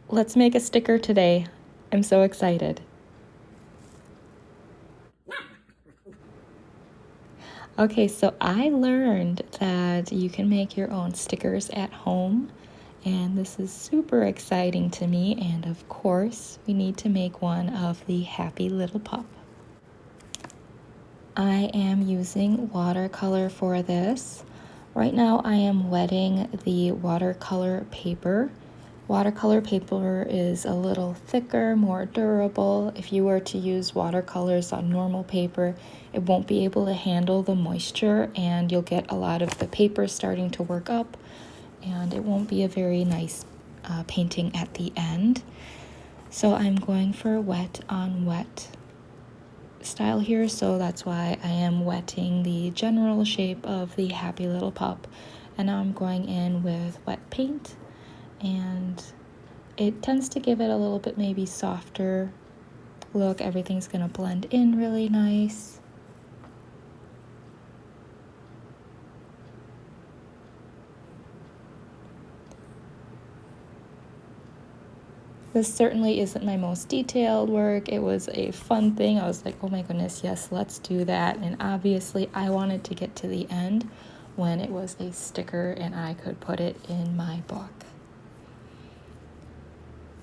Let's make a sticker today. I'm so excited. Okay, so I learned that you can make your own stickers at home, and this is super exciting to me. And of course, we need to make one of the happy little pup. I am using watercolor for this. Right now I am wetting the watercolor paper. Watercolor paper is a little thicker, more durable. If you were to use watercolors on normal paper, it won't be able to handle the moisture and you'll get a lot of the paper starting to work up and it won't be a very nice painting at the end. So I'm going for wet on wet style here, so that's why I am wetting the general shape of the happy little pup. And now I'm going in with wet paint, and it tends to give it a little bit maybe softer look. Everything's gonna blend in really nice. This certainly isn't my most detailed work. It was a fun thing. I was like, oh my goodness, yes, let's do that. And obviously I wanted to get to the end when it was a sticker and I could put it in my book.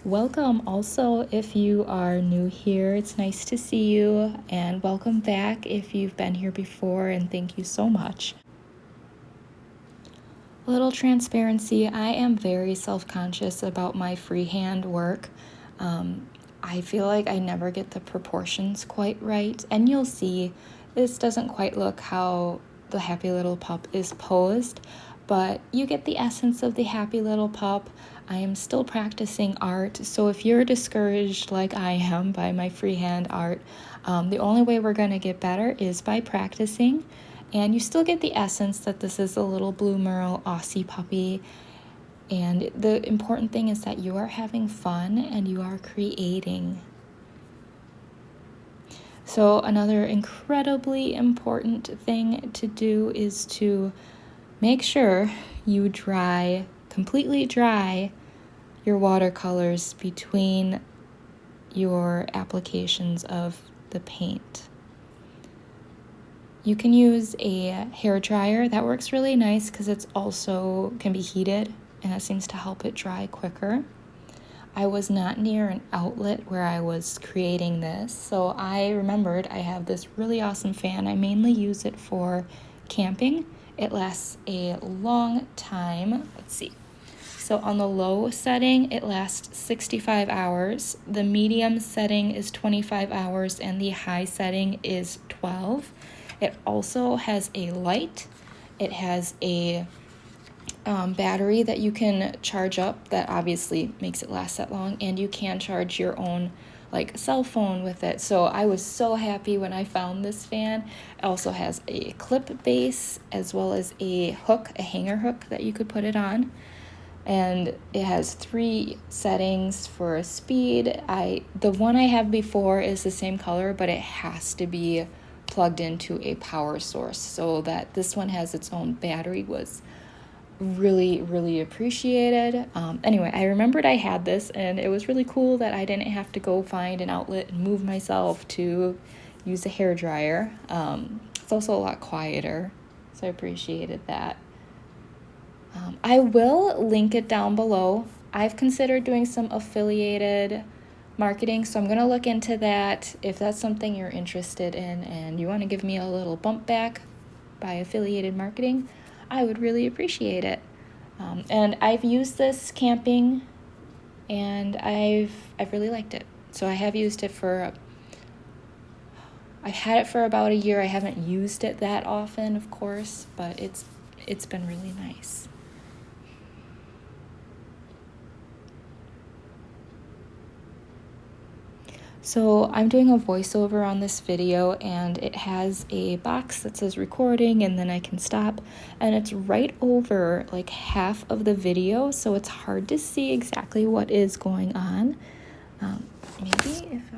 Welcome also if you are new here. It's nice to see you, and welcome back if you've been here before, and thank you so much. A little transparency, I am very self-conscious about my freehand work. I feel like I never get the proportions quite right, and you'll see this doesn't quite look how the happy little pup is posed, but you get the essence of the happy little pup. I am still practicing art, so if you're discouraged like I am by my freehand art, the only way we're going to get better is by practicing. And you still get the essence that this is a little Blue Merle Aussie puppy. And the important thing is that you are having fun and you are creating. So another incredibly important thing to do is to make sure you completely dry your watercolors between your applications of the paint. You can use a hair dryer. That works really nice because it's also can be heated and it seems to help it dry quicker. I was not near an outlet where I was creating this, so I remembered I have this really awesome fan. I mainly use it for camping. It lasts a long time. Let's see. So on the low setting, it lasts 65 hours. The medium setting is 25 hours and the high setting is 12. It also has a light. It has a battery that you can charge up that obviously makes it last that long, and you can charge your own like cell phone with it. So I was so happy when I found this fan. It also has a clip base as well as a hook, a hanger hook that you could put it on. And it has 3 settings for speed. The one I have before is the same color, but it has to be plugged into a power source, so that this one has its own battery was really appreciated. Anyway, I remembered I had this, and it was really cool that I didn't have to go find an outlet and move myself to use a hair dryer. It's also a lot quieter, so I appreciated that. I will link it down below. I've considered doing some affiliated marketing, so I'm going to look into that. If that's something you're interested in and you want to give me a little bump back by affiliated marketing, I would really appreciate it. And I've used this camping and I've really liked it. So I have used it I've had it for about a year. I haven't used it that often, of course, but it's been really nice. So I'm doing a voiceover on this video, and it has a box that says recording, and then I can stop, and it's right over like half of the video, so it's hard to see exactly what is going on. Maybe if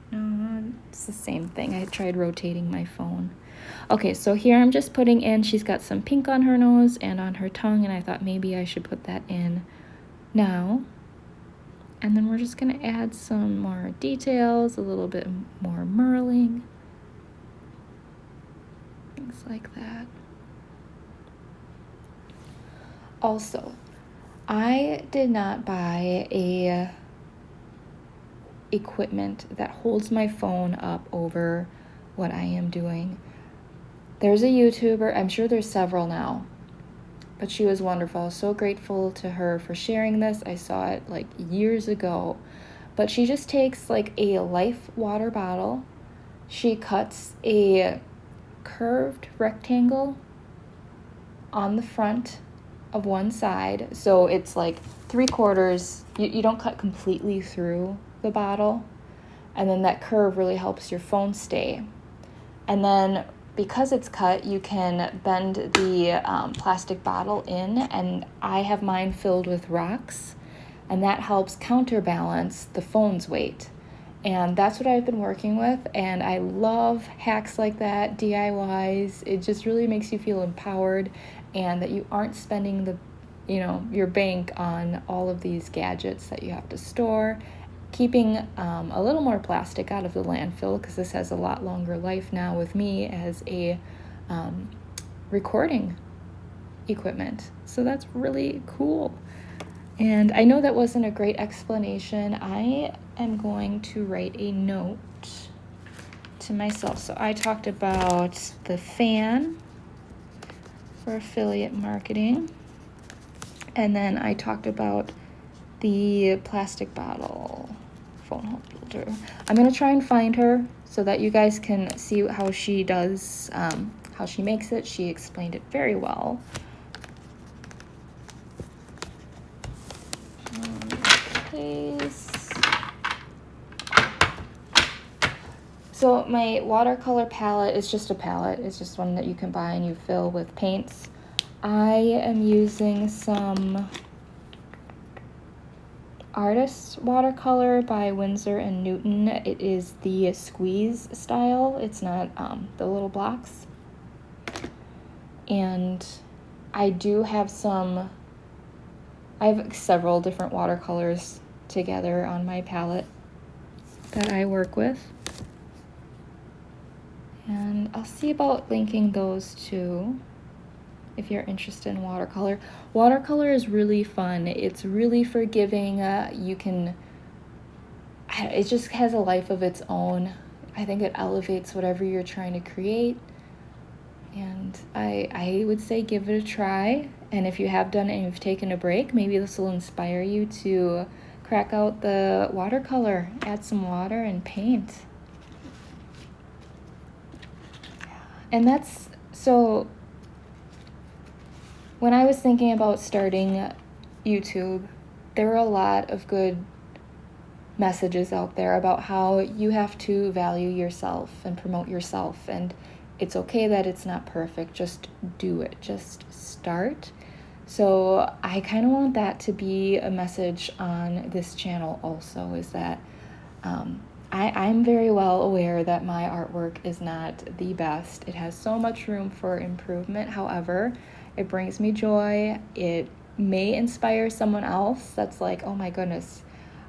no, it's the same thing. I tried rotating my phone. Okay, so here I'm just putting in, she's got some pink on her nose and on her tongue, and I thought maybe I should put that in now. And then we're just going to add some more details, a little bit more merling, things like that. Also, I did not buy a equipment that holds my phone up over what I am doing. There's a YouTuber, I'm sure there's several now, but she was wonderful. So grateful to her for sharing this. I saw it like years ago, but she just takes like a Life water bottle. She cuts a curved rectangle on the front of one side. So it's like 3/4. You don't cut completely through the bottle. And then that curve really helps your phone stay. And then because it's cut, you can bend the plastic bottle in, and I have mine filled with rocks, and that helps counterbalance the phone's weight. And that's what I've been working with, and I love hacks like that, DIYs. It just really makes you feel empowered and that you aren't spending your bank on all of these gadgets that you have to store. Keeping a little more plastic out of the landfill, because this has a lot longer life now with me as a recording equipment. So that's really cool. And I know that wasn't a great explanation. I am going to write a note to myself. So I talked about the fan for affiliate marketing, and then I talked about the plastic bottle phone holder. I'm gonna try and find her so that you guys can see how she does, how she makes it. She explained it very well. So my watercolor palette is just a palette. It's just one that you can buy and you fill with paints. I am using some Artist watercolor by Winsor & Newton. It is the squeeze style. It's not the little blocks. And I have several different watercolors together on my palette that I work with. And I'll see about linking those too if you're interested in watercolor. Watercolor is really fun. It's really forgiving. It just has a life of its own. I think it elevates whatever you're trying to create. And I would say give it a try. And if you have done it and you've taken a break, maybe this will inspire you to crack out the watercolor, add some water and paint. And so when I was thinking about starting YouTube, there were a lot of good messages out there about how you have to value yourself and promote yourself, and it's okay that it's not perfect. Just do it. Just start. So I kind of want that to be a message on this channel also, is that I'm very well aware that my artwork is not the best. It has so much room for improvement. However, it brings me joy. It may inspire someone else that's like, oh my goodness,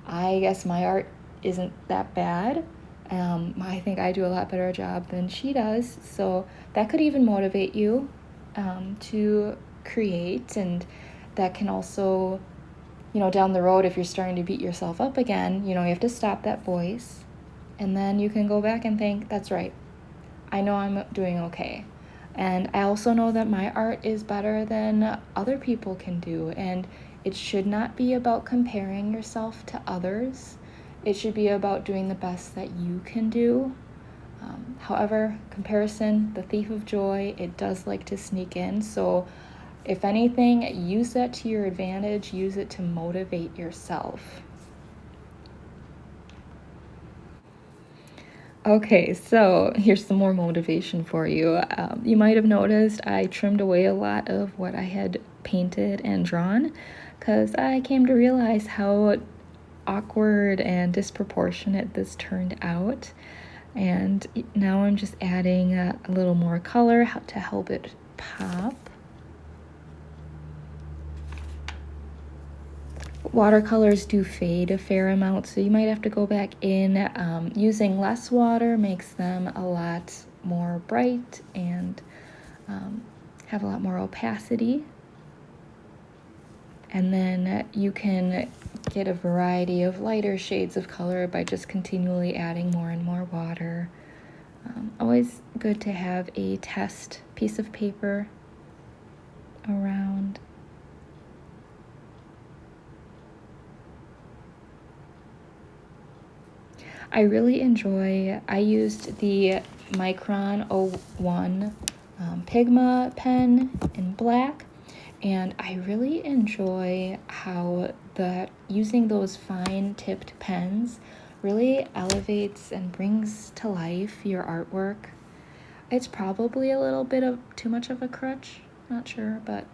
I guess my art isn't that bad. I think I do a lot better job than she does. So that could even motivate you to create. And that can also, down the road, if you're starting to beat yourself up again, you have to stop that voice. And then you can go back and think, that's right. I know I'm doing okay. And I also know that my art is better than other people can do. And it should not be about comparing yourself to others. It should be about doing the best that you can do. However, comparison, the thief of joy, it does like to sneak in. So if anything, use that to your advantage. Use it to motivate yourself. Okay, so here's some more motivation for you. You might have noticed I trimmed away a lot of what I had painted and drawn, because I came to realize how awkward and disproportionate this turned out. And now I'm just adding a little more color to help it pop. Watercolors do fade a fair amount, so you might have to go back in. Using less water makes them a lot more bright and have a lot more opacity. And then you can get a variety of lighter shades of color by just continually adding more and more water. Always good to have a test piece of paper around. I really enjoy, I used the Micron 01 Pigma pen in black, and I really enjoy how using those fine tipped pens really elevates and brings to life your artwork. It's probably a little bit of too much of a crutch, not sure, but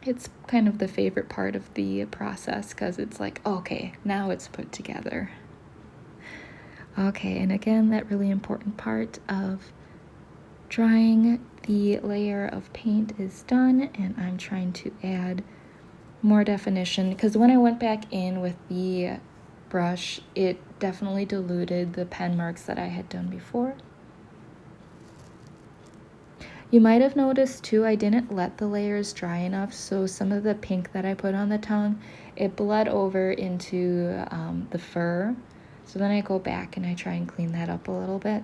it's kind of the favorite part of the process because it's like, okay, now it's put together. Okay, and again, that really important part of drying the layer of paint is done, and I'm trying to add more definition because when I went back in with the brush, it definitely diluted the pen marks that I had done before. You might have noticed too, I didn't let the layers dry enough, so some of the pink that I put on the tongue, it bled over into the fur. So then I go back and I try and clean that up a little bit.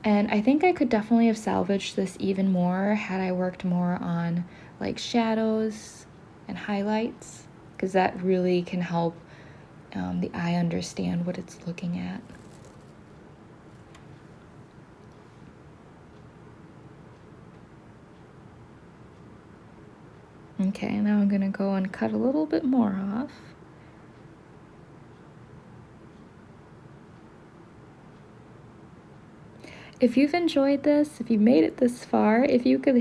And I think I could definitely have salvaged this even more had I worked more on like shadows and highlights, because that really can help the eye understand what it's looking at. Okay, now I'm gonna go and cut a little bit more off. If you've enjoyed this, if you made it this far, if you could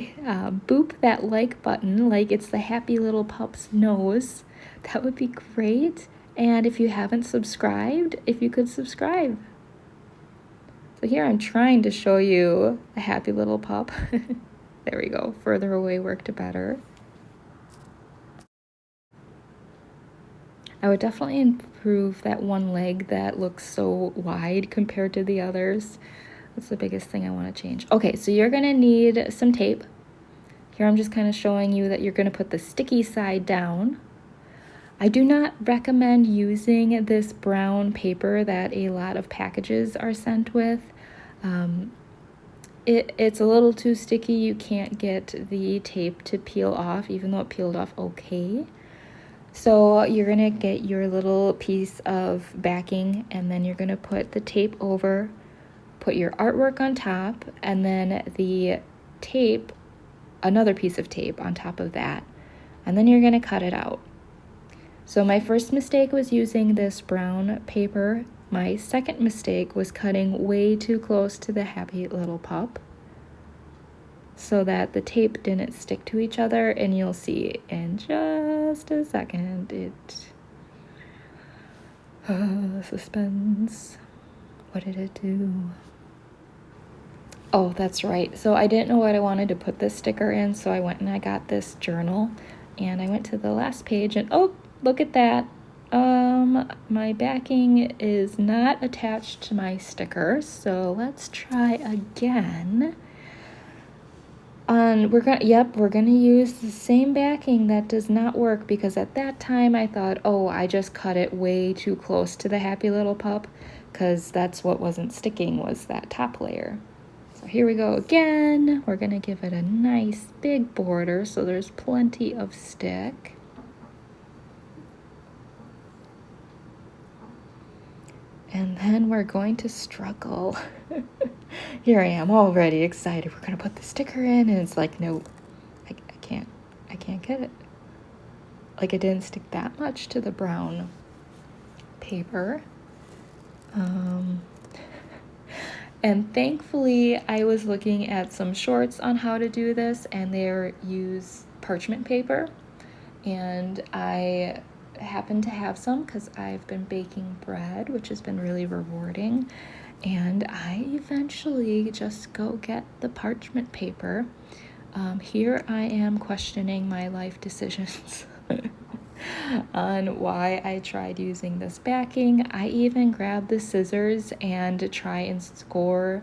boop that like button like it's the Happy Little Pup's nose, that would be great. And if you haven't subscribed, if you could subscribe. So here I'm trying to show you a Happy Little Pup. There we go, further away worked better. I would definitely improve that one leg that looks so wide compared to the others. That's the biggest thing I want to change. Okay, so you're gonna need some tape. Here I'm just kind of showing you that you're gonna put the sticky side down. I do not recommend using this brown paper that a lot of packages are sent with. It's a little too sticky. You can't get the tape to peel off, even though it peeled off okay. So you're gonna get your little piece of backing, and then you're gonna put the tape over, put your artwork on top, and then the tape, another piece of tape on top of that, and then you're gonna cut it out. So my first mistake was using this brown paper. My second mistake was cutting way too close to the Happy Little Pup so that the tape didn't stick to each other, and you'll see in just a second suspense. What did it do? Oh, that's right. So I didn't know what I wanted to put this sticker in, so I went and I got this journal, and I went to the last page, and oh, look at that. My backing is not attached to my sticker, so let's try again. We're gonna use the same backing. That does not work because at that time I thought, oh, I just cut it way too close to the Happy Little Pup, because that's what wasn't sticking, was that top layer. So here we go again. We're gonna give it a nice big border so there's plenty of stick. And then we're going to struggle. Here I am already excited. We're gonna put the sticker in, and it's like, no, I can't get it. Like, it didn't stick that much to the brown paper. And thankfully I was looking at some shorts on how to do this, and they use parchment paper, and I happen to have some because I've been baking bread, which has been really rewarding, and I eventually just go get the parchment paper. Here I am questioning my life decisions on why I tried using this backing. I even grabbed the scissors and try and score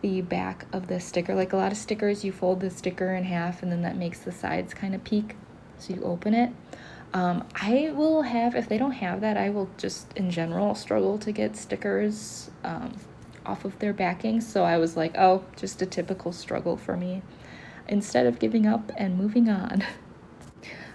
the back of the sticker. Like a lot of stickers, you fold the sticker in half and then that makes the sides kind of peek. So you open it. I will have, if they don't have that, I will just in general struggle to get stickers off of their backing. So I was like, oh, just a typical struggle for me. Instead of giving up and moving on.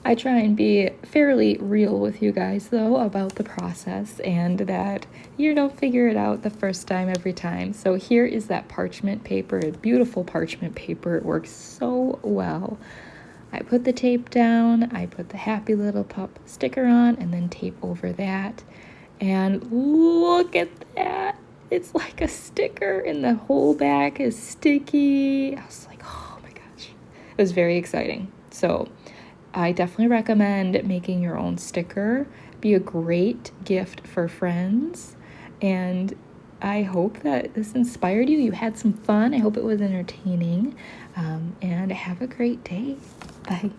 I try and be fairly real with you guys though about the process and that you don't figure it out the first time every time. So here is that parchment paper, beautiful parchment paper. It works so well. I put the tape down, I put the happy little pup sticker on and then tape over that. And look at that. It's like a sticker and the whole back is sticky. I was like, oh my gosh. It was very exciting. So I definitely recommend making your own sticker. Be a great gift for friends. And I hope that this inspired you. You had some fun. I hope it was entertaining. And have a great day. Bye.